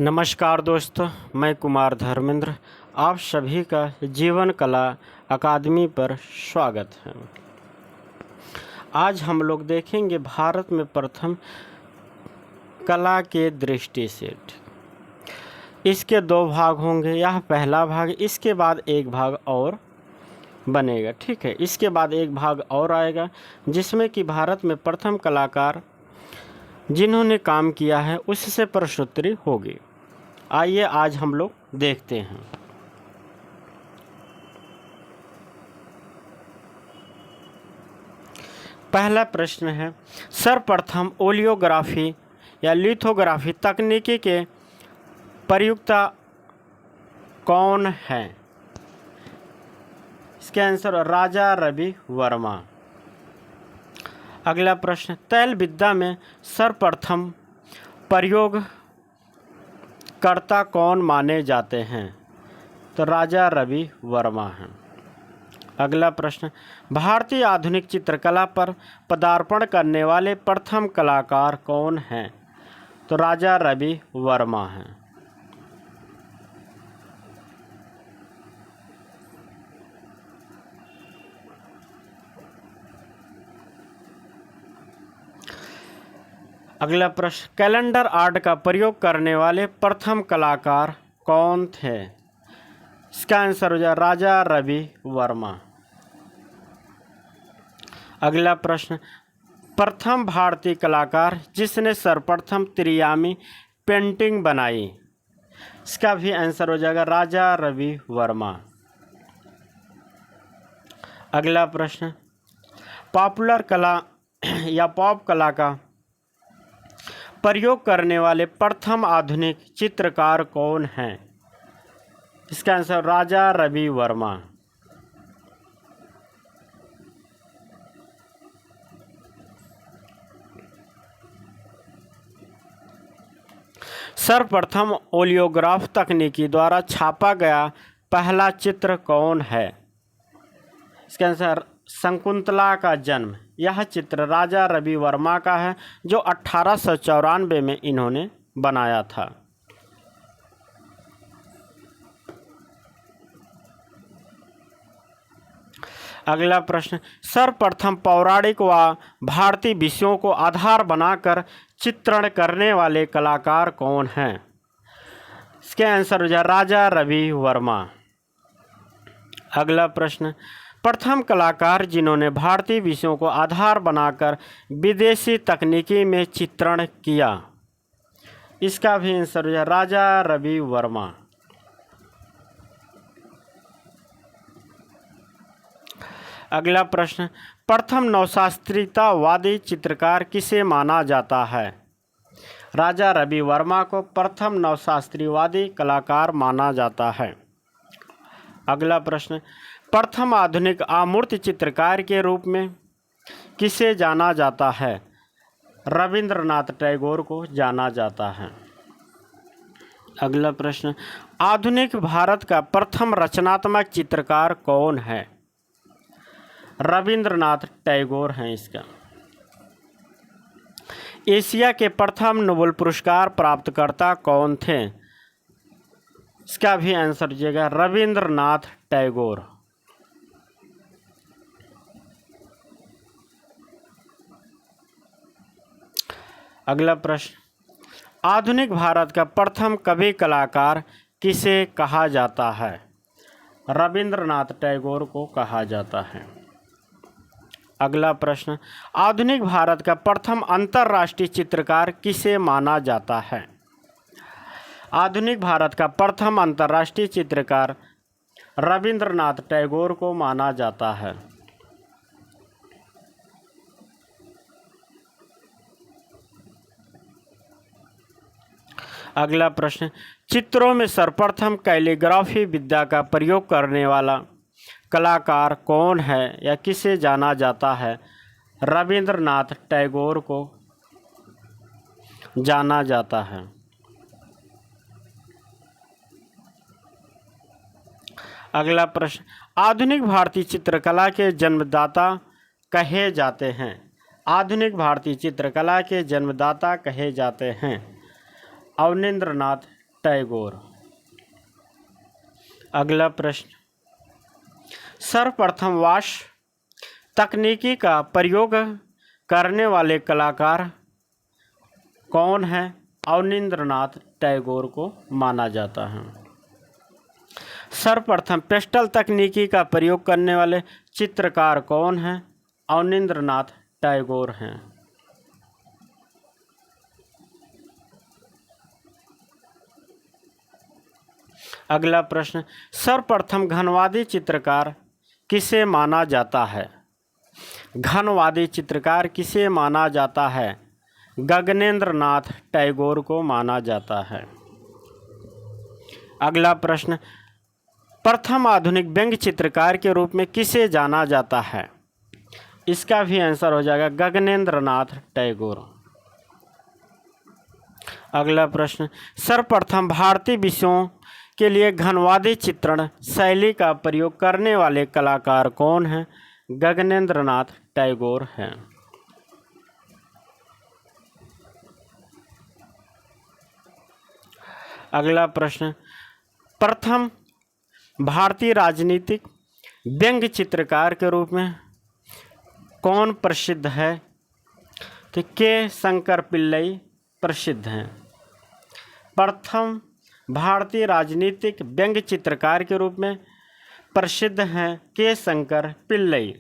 नमस्कार दोस्तों, मैं कुमार धर्मेंद्र आप सभी का जीवन कला अकादमी पर स्वागत है। आज हम लोग देखेंगे भारत में प्रथम कला के दृष्टि से। इसके दो भाग होंगे, यह पहला भाग, इसके बाद एक भाग और बनेगा। ठीक है, इसके बाद एक भाग और आएगा जिसमें कि भारत में प्रथम कलाकार जिन्होंने काम किया है उससे प्रश्नोत्तरी होगी। आइए आज हम लोग देखते हैं। पहला प्रश्न है, सर्वप्रथम ओलियोग्राफी या लिथोग्राफी तकनीकी के प्रयुक्ता कौन है? इसका आंसर राजा रवि वर्मा। अगला प्रश्न, तैल विद्या में सर्वप्रथम प्रयोगकर्ता कौन माने जाते हैं? तो राजा रवि वर्मा हैं। अगला प्रश्न, भारतीय आधुनिक चित्रकला पर पदार्पण करने वाले प्रथम कलाकार कौन हैं? तो राजा रवि वर्मा हैं। अगला प्रश्न, कैलेंडर आर्ट का प्रयोग करने वाले प्रथम कलाकार कौन थे? इसका आंसर हो जाए राजा रवि वर्मा। अगला प्रश्न, प्रथम भारतीय कलाकार जिसने सर्वप्रथम त्रियामी पेंटिंग बनाई, इसका भी आंसर हो जाएगा राजा रवि वर्मा। अगला प्रश्न, पॉपुलर कला या पॉप कला का प्रयोग करने वाले प्रथम आधुनिक चित्रकार कौन हैं? इसका आंसर राजा रवि वर्मा। सर्वप्रथम ओलियोग्राफ तकनीकी द्वारा छापा गया पहला चित्र कौन है? इसका आंसर शकुंतला का जन्म। यह चित्र राजा रवि वर्मा का है जो 1894 में इन्होंने बनाया था। अगला प्रश्न, सर्वप्रथम पौराणिक व भारतीय विषयों को आधार बनाकर चित्रण करने वाले कलाकार कौन हैं? इसके आंसर हो जाए राजा रवि वर्मा। अगला प्रश्न, प्रथम कलाकार जिन्होंने भारतीय विषयों को आधार बनाकर विदेशी तकनीकी में चित्रण किया, इसका भी आंसर हो जाए राजा रवि वर्मा। अगला प्रश्न, प्रथम नवशास्त्रीयतावादी चित्रकार किसे माना जाता है? राजा रवि वर्मा को प्रथम नवशास्त्रीयवादी कलाकार माना जाता है। अगला प्रश्न, प्रथम आधुनिक आमूर्त चित्रकार के रूप में किसे जाना जाता है? रविंद्रनाथ टैगोर को जाना जाता है। अगला प्रश्न, आधुनिक भारत का प्रथम रचनात्मक चित्रकार कौन है? रविंद्रनाथ टैगोर हैं इसका। एशिया के प्रथम नोबेल पुरस्कार प्राप्तकर्ता कौन थे? इसका भी आंसर दीजिएगा रविंद्रनाथ टैगोर। अगला प्रश्न, आधुनिक भारत का प्रथम कवि कलाकार किसे कहा जाता है? रविंद्रनाथ टैगोर को कहा जाता है। अगला प्रश्न, आधुनिक भारत का प्रथम अंतर्राष्ट्रीय चित्रकार किसे माना जाता है? आधुनिक भारत का प्रथम अंतर्राष्ट्रीय चित्रकार रविंद्रनाथ टैगोर को माना जाता है। अगला प्रश्न, चित्रों में सर्वप्रथम कैलीग्राफी विद्या का प्रयोग करने वाला कलाकार कौन है या किसे जाना जाता है? रविंद्रनाथ टैगोर को जाना जाता है। अगला प्रश्न, आधुनिक भारतीय चित्रकला के जन्मदाता कहे जाते हैं? आधुनिक भारतीय चित्रकला के जन्मदाता कहे जाते हैं अवनींद्रनाथ टैगोर। अगला प्रश्न, सर्वप्रथम वाष्प तकनीकी का प्रयोग करने वाले कलाकार कौन हैं? अवनींद्रनाथ टैगोर को माना जाता है। सर्वप्रथम पेस्टल तकनीकी का प्रयोग करने वाले चित्रकार कौन हैं? अवनींद्रनाथ टैगोर हैं। अगला प्रश्न, सर्वप्रथम घनवादी चित्रकार किसे माना जाता है? घनवादी चित्रकार किसे माना जाता है? गगनेंद्रनाथ टैगोर को माना जाता है। अगला प्रश्न, प्रथम आधुनिक व्यंग्य चित्रकार के रूप में किसे जाना जाता है? इसका भी आंसर हो जाएगा गगनेंद्रनाथ टैगोर। अगला प्रश्न, सर्वप्रथम भारतीय विषयों के लिए घनवादी चित्रण शैली का प्रयोग करने वाले कलाकार कौन हैं? गगनेंद्रनाथ टैगोर हैं। अगला प्रश्न, प्रथम भारतीय राजनीतिक व्यंग्य चित्रकार के रूप में कौन प्रसिद्ध है? तो के शंकर पिल्लई प्रसिद्ध हैं। प्रथम भारतीय राजनीतिक व्यंग्य चित्रकार के रूप में प्रसिद्ध हैं के शंकर पिल्लई।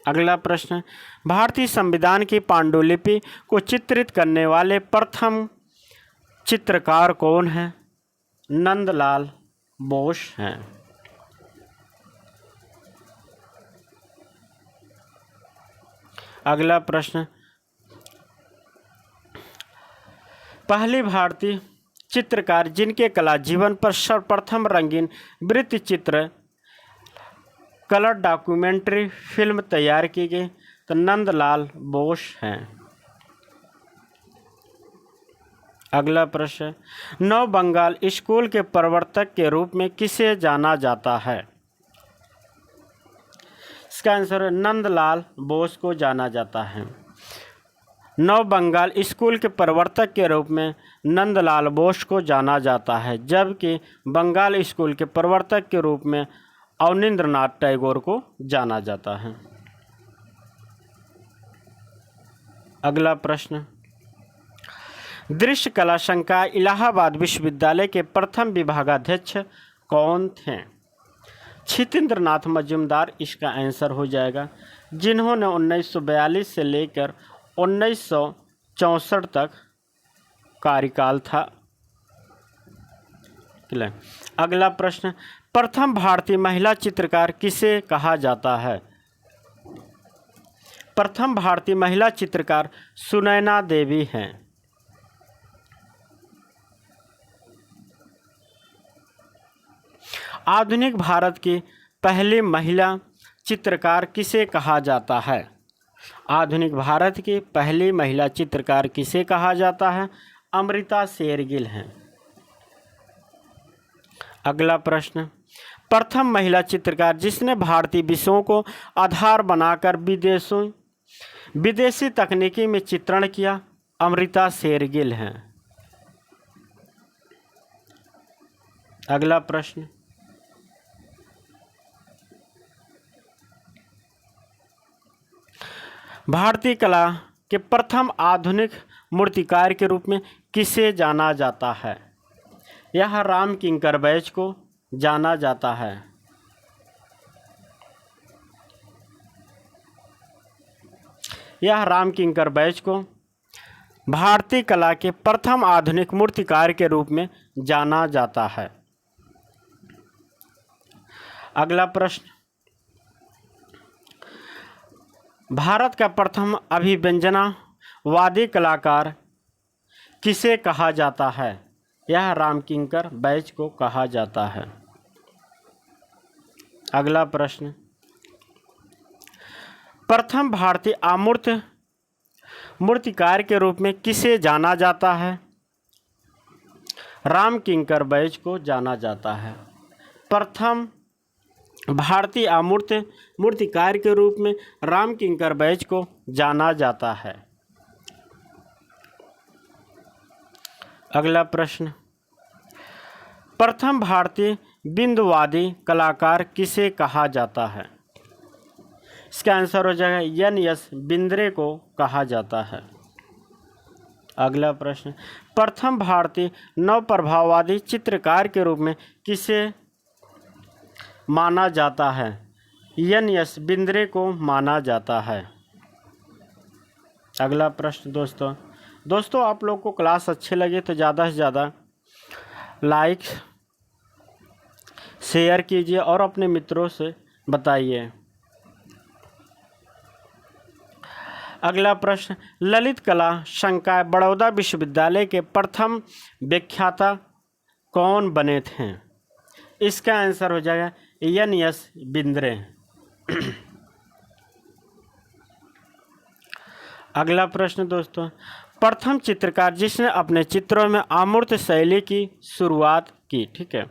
अगला प्रश्न, भारतीय संविधान की पांडुलिपि को चित्रित करने वाले प्रथम चित्रकार कौन हैं? नंदलाल बोस हैं। अगला प्रश्न, पहली भारतीय चित्रकार जिनके कला जीवन पर सर्वप्रथम रंगीन वृत्त चित्र कलर डॉक्यूमेंट्री फिल्म तैयार की गई, तो नंदलाल बोस हैं। अगला प्रश्न, नव बंगाल स्कूल के प्रवर्तक के रूप में किसे जाना जाता है? इसका आंसर नंदलाल बोस को जाना जाता है। नव बंगाल स्कूल के प्रवर्तक के रूप में नंदलाल बोस को जाना जाता है, जबकि बंगाल स्कूल के प्रवर्तक के रूप में अवनींद्रनाथ टैगोर को जाना जाता है। अगला प्रश्न, दृश्य कला संकाय इलाहाबाद विश्वविद्यालय के प्रथम विभागाध्यक्ष कौन थे? क्षितेंद्रनाथ मजूमदार इसका आंसर हो जाएगा, जिन्होंने 1942 से लेकर 1964 तक कार्यकाल था। अगला प्रश्न, प्रथम भारतीय महिला चित्रकार किसे कहा जाता है? प्रथम भारतीय महिला चित्रकार सुनैना देवी हैं। आधुनिक भारत की पहली महिला चित्रकार किसे कहा जाता है? आधुनिक भारत की पहली महिला चित्रकार किसे कहा जाता है? अमृता शेरगिल हैं। अगला प्रश्न, प्रथम महिला चित्रकार जिसने भारतीय विषयों को आधार बनाकर विदेशी तकनीकी में चित्रण किया, अमृता शेरगिल हैं। अगला प्रश्न, भारतीय कला के प्रथम आधुनिक मूर्तिकार के रूप में किसे जाना जाता है? यह राम किंकर बैच को जाना जाता है। यह राम किंकर बैच को भारतीय कला के प्रथम आधुनिक मूर्तिकार के रूप में जाना जाता है। अगला प्रश्न, भारत का प्रथम अभिव्यंजनावादी कलाकार किसे कहा जाता है? यह रामकिंकर बैच को कहा जाता है। अगला प्रश्न, प्रथम भारतीय आमूर्त मूर्तिकार के रूप में किसे जाना जाता है? रामकिंकर बैच को जाना जाता है। प्रथम भारतीय आमूर्त मूर्तिकार के रूप में रामकिंकर बैच को जाना जाता है। अगला प्रश्न, प्रथम भारतीय बिंदुवादी कलाकार किसे कहा जाता है? इसका आंसर हो जाएगा एन.एस. बिंद्रे को कहा जाता है। अगला प्रश्न, प्रथम भारतीय नवप्रभाववादी चित्रकार के रूप में किसे माना जाता है? एन.एस. बिंद्रे को माना जाता है। अगला प्रश्न दोस्तों आप लोग को क्लास अच्छे लगे तो ज़्यादा से ज़्यादा लाइक शेयर कीजिए और अपने मित्रों से बताइए। अगला प्रश्न, ललित कला संकाय बड़ौदा विश्वविद्यालय के प्रथम व्याख्याता कौन बने थे? इसका आंसर हो जाएगा एन.एस. बिंद्रे। अगला प्रश्न प्रथम चित्रकार जिसने अपने चित्रों में अमूर्त शैली की शुरुआत की। ठीक है,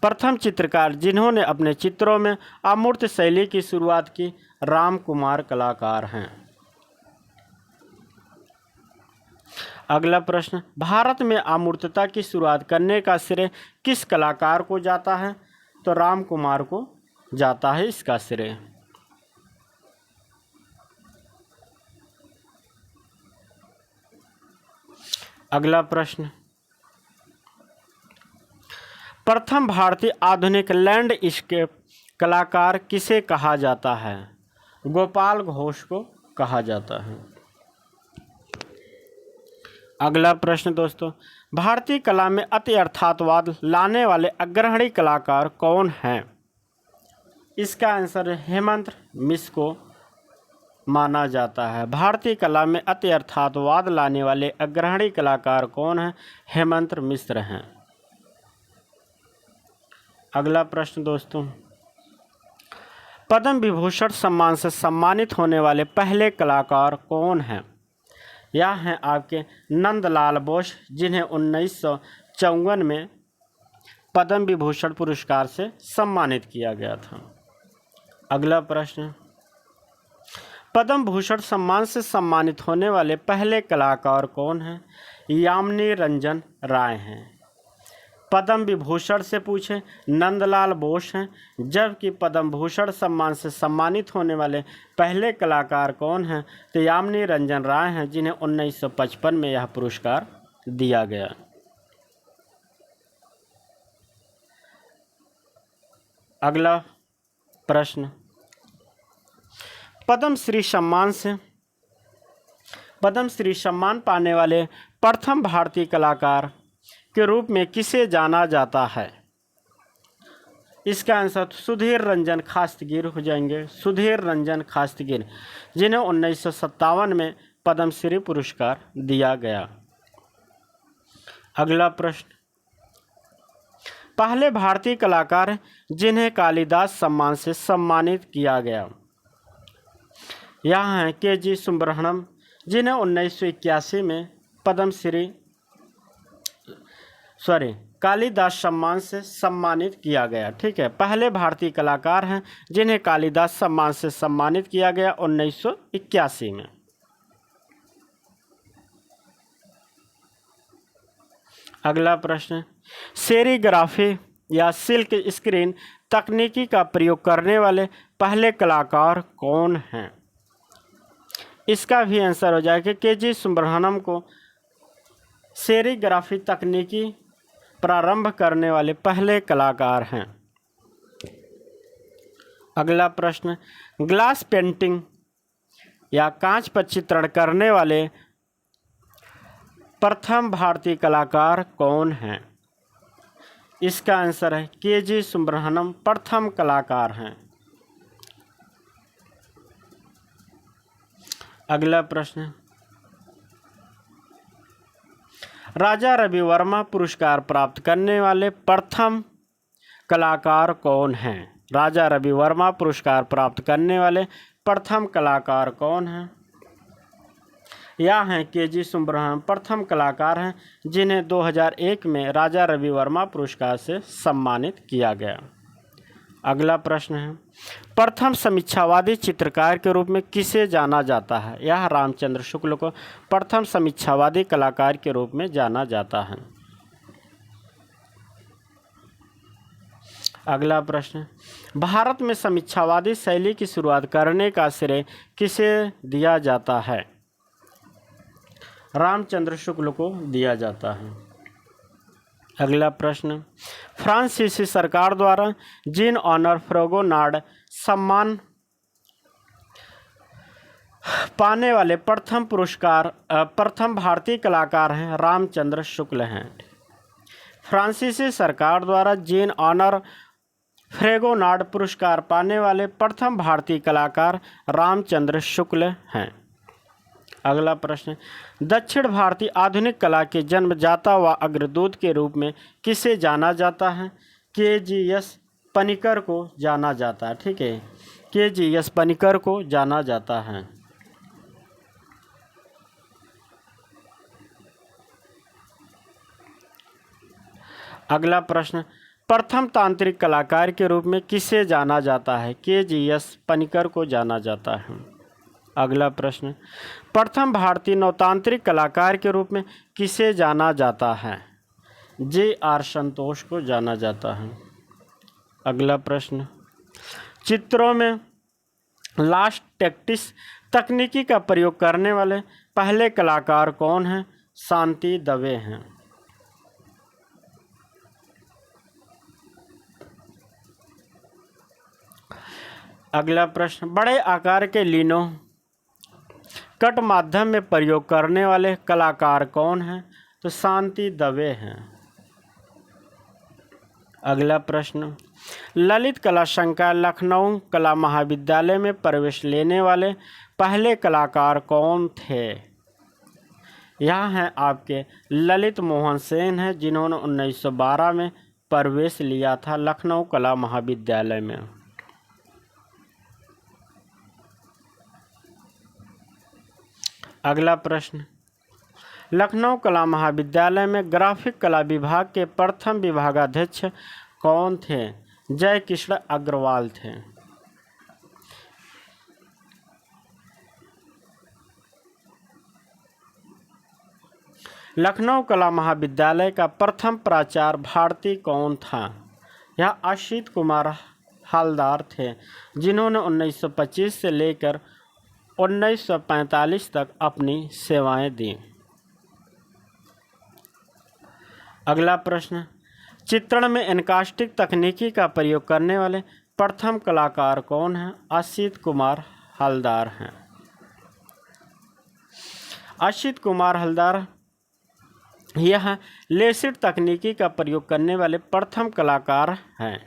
प्रथम चित्रकार जिन्होंने अपने चित्रों में अमूर्त शैली की शुरुआत की राम कुमार कलाकार हैं। अगला प्रश्न, भारत में अमूर्तता की शुरुआत करने का श्रेय किस कलाकार को जाता है? तो राम कुमार को जाता है इसका श्रेय। अगला प्रश्न, प्रथम भारतीय आधुनिक लैंडस्केप कलाकार किसे कहा जाता है? गोपाल घोष को कहा जाता है। अगला प्रश्न भारतीय कला में अति अर्थातवाद लाने वाले अग्रणी कलाकार कौन हैं? इसका आंसर हेमंत मिश्र को माना जाता है। भारतीय कला में अति अर्थातवाद लाने वाले अग्रणी कलाकार कौन हैं? हेमंत मिश्र हैं। अगला प्रश्न पद्म विभूषण सम्मान से सम्मानित होने वाले पहले कलाकार कौन हैं? यह हैं आपके नंदलाल बोस, जिन्हें 1954 में पद्म विभूषण पुरस्कार से सम्मानित किया गया था। अगला प्रश्न, पद्म भूषण सम्मान से सम्मानित होने वाले पहले कलाकार कौन हैं? यामिनी रंजन राय हैं। पद्म विभूषण से पूछे नंदलाल बोस हैं, जबकि पद्म भूषण सम्मान से सम्मानित होने वाले पहले कलाकार कौन हैं? तो यामिनी रंजन राय हैं, जिन्हें 1955 में यह पुरस्कार दिया गया। अगला प्रश्न, पद्म श्री सम्मान पाने वाले प्रथम भारतीय कलाकार के रूप में किसे जाना जाता है? इसका आंसर सुधीर रंजन खास्तगीर हो जाएंगे। सुधीर रंजन खास्तगीर, जिन्हें 1957 में पद्मश्री पुरस्कार दिया गया। अगला प्रश्न, पहले भारतीय कलाकार जिन्हें कालिदास सम्मान से सम्मानित किया गया। यहाँ हैं के.जी. सुब्रह्मण्यम, जिन्हें 1981 में कालिदास सम्मान से सम्मानित किया गया। ठीक है, पहले भारतीय कलाकार हैं जिन्हें कालिदास सम्मान से सम्मानित किया गया 1981 में। अगला प्रश्न, सेरीग्राफी या सिल्क स्क्रीन तकनीकी का प्रयोग करने वाले पहले कलाकार कौन हैं? इसका भी आंसर हो जाएगा के.जी. सुब्रह्मण्यम को सेरीग्राफी तकनीकी प्रारंभ करने वाले पहले कलाकार हैं। अगला प्रश्न, ग्लास पेंटिंग या कांच पर चित्रण करने वाले प्रथम भारतीय कलाकार कौन हैं? इसका आंसर है के.जी. सुब्रह्मण्यम प्रथम कलाकार हैं। अगला प्रश्न, राजा रवि वर्मा पुरस्कार प्राप्त करने वाले प्रथम कलाकार कौन हैं? राजा रवि वर्मा पुरस्कार प्राप्त करने वाले प्रथम कलाकार कौन हैं? यह हैं के.जी. सुब्रह्मण्यम प्रथम कलाकार हैं, जिन्हें 2001 में राजा रवि वर्मा पुरस्कार से सम्मानित किया गया। अगला प्रश्न है, प्रथम समीक्षावादी चित्रकार के रूप में किसे जाना जाता है? यह रामचंद्र शुक्ल को प्रथम समीक्षावादी कलाकार के रूप में जाना जाता है। अगला प्रश्न, भारत में समीक्षावादी शैली की शुरुआत करने का श्रेय किसे दिया जाता है? रामचंद्र शुक्ल को दिया जाता है। अगला प्रश्न, फ्रांसीसी सरकार द्वारा जीन ऑनर फ्रेगोनार्ड सम्मान पाने वाले प्रथम भारतीय कलाकार हैं रामचंद्र शुक्ल हैं। फ्रांसीसी सरकार द्वारा जीन ऑनर फ्रेगोनार्ड पुरस्कार पाने वाले प्रथम भारतीय कलाकार रामचंद्र शुक्ल हैं। अगला प्रश्न, दक्षिण भारतीय आधुनिक कला के जन्मदाता व अग्रदूत के रूप में किसे जाना जाता है? KGS पनिकर को जाना जाता है। ठीक है, KGS पनिकर को जाना जाता है। अगला प्रश्न, प्रथम तांत्रिक कलाकार के रूप में किसे जाना जाता है? KGS पनिकर को जाना जाता है। अगला प्रश्न, प्रथम भारतीय नवतांत्रिक कलाकार के रूप में किसे जाना जाता है? JR संतोष को जाना जाता है। अगला प्रश्न, चित्रों में लास्ट टेक्टिस तकनीकी का प्रयोग करने वाले पहले कलाकार कौन हैं? शांति दवे हैं। अगला प्रश्न, बड़े आकार के लिनो कट माध्यम में प्रयोग करने वाले कलाकार कौन हैं? तो शांति दवे हैं। अगला प्रश्न, ललित कला संकाय लखनऊ कला महाविद्यालय में प्रवेश लेने वाले पहले कलाकार कौन थे? यहाँ हैं आपके ललित मोहन सेन हैं, जिन्होंने 1912 में प्रवेश लिया था लखनऊ कला महाविद्यालय में। अगला प्रश्न, लखनऊ कला महाविद्यालय में ग्राफिक कला विभाग के प्रथम विभागाध्यक्ष कौन थे? जय किशन अग्रवाल थे। लखनऊ कला महाविद्यालय का प्रथम प्राचार्य भारती कौन था? यह असित कुमार हलदार थे, जिन्होंने 1925 से लेकर 1945 तक अपनी सेवाएं दी। अगला प्रश्न, चित्रण में एनकास्टिक तकनीकी का प्रयोग करने वाले प्रथम कलाकार कौन हैं? असित कुमार हलदार हैं। असित कुमार हलदार यह लेसिड तकनीकी का प्रयोग करने वाले प्रथम कलाकार हैं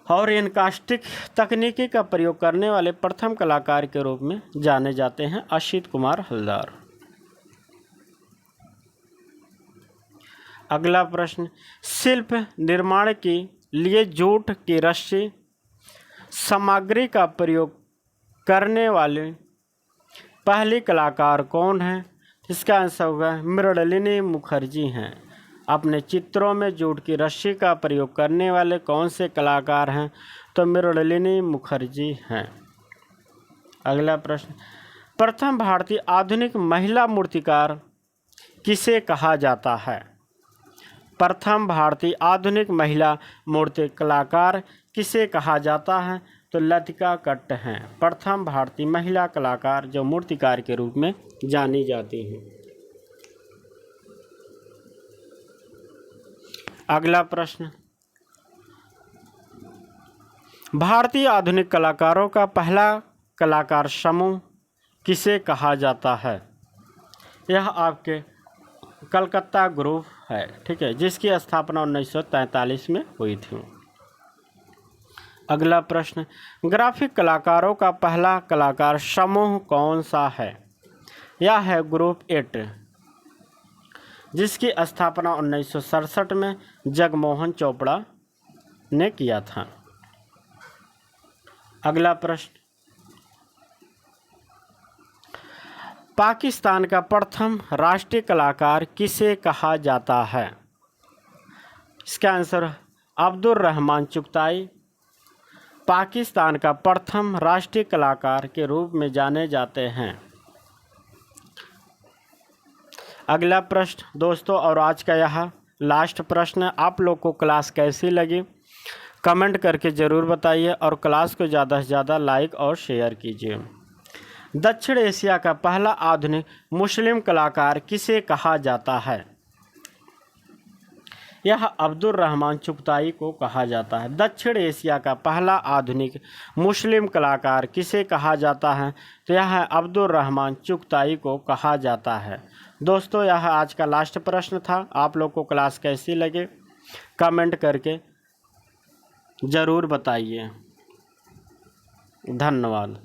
और एनकास्टिक तकनीकी का प्रयोग करने वाले प्रथम कलाकार के रूप में जाने जाते हैं असित कुमार हलदार। अगला प्रश्न, शिल्प निर्माण के लिए जूट की रस्सी सामग्री का प्रयोग करने वाले पहली कलाकार कौन है? इसका आंसर होगा मृणालिनी मुखर्जी हैं। अपने चित्रों में जूट की रस्सी का प्रयोग करने वाले कौन से कलाकार हैं? तो मृणालिनी मुखर्जी हैं। अगला प्रश्न, प्रथम भारतीय आधुनिक महिला मूर्तिकार किसे कहा जाता है? प्रथम भारतीय आधुनिक महिला मूर्ति कलाकार किसे कहा जाता है? तो लतिका कट्ट हैं प्रथम भारतीय महिला कलाकार जो मूर्तिकार के रूप में जानी जाती हैं। अगला प्रश्न, भारतीय आधुनिक कलाकारों का पहला कलाकार समूह किसे कहा जाता है? यह आपके कलकत्ता ग्रुप है, ठीक है, जिसकी स्थापना 1943 में हुई थी। अगला प्रश्न, ग्राफिक कलाकारों का पहला कलाकार समूह कौन सा है? यह है ग्रुप 8, जिसकी स्थापना 1967 में जगमोहन चोपड़ा ने किया था। अगला प्रश्न, पाकिस्तान का प्रथम राष्ट्रीय कलाकार किसे कहा जाता है? इसका आंसर अब्दुल रहमान चुगताई पाकिस्तान का प्रथम राष्ट्रीय कलाकार के रूप में जाने जाते हैं। अगला प्रश्न दोस्तों, और आज का यह लास्ट प्रश्न, आप लोग को क्लास कैसी लगी कमेंट करके ज़रूर बताइए और क्लास को ज़्यादा से ज़्यादा लाइक और शेयर कीजिए। दक्षिण एशिया का पहला आधुनिक मुस्लिम कलाकार किसे कहा जाता है? यह अब्दुल रहमान चुगताई को कहा जाता है। दक्षिण एशिया का पहला आधुनिक मुस्लिम कलाकार किसे कहा जाता है? तो यह अब्दुल रहमान चुगताई को कहा जाता है। दोस्तों, यह आज का लास्ट प्रश्न था। आप लोग को क्लास कैसी लगे कमेंट करके ज़रूर बताइए। धन्यवाद।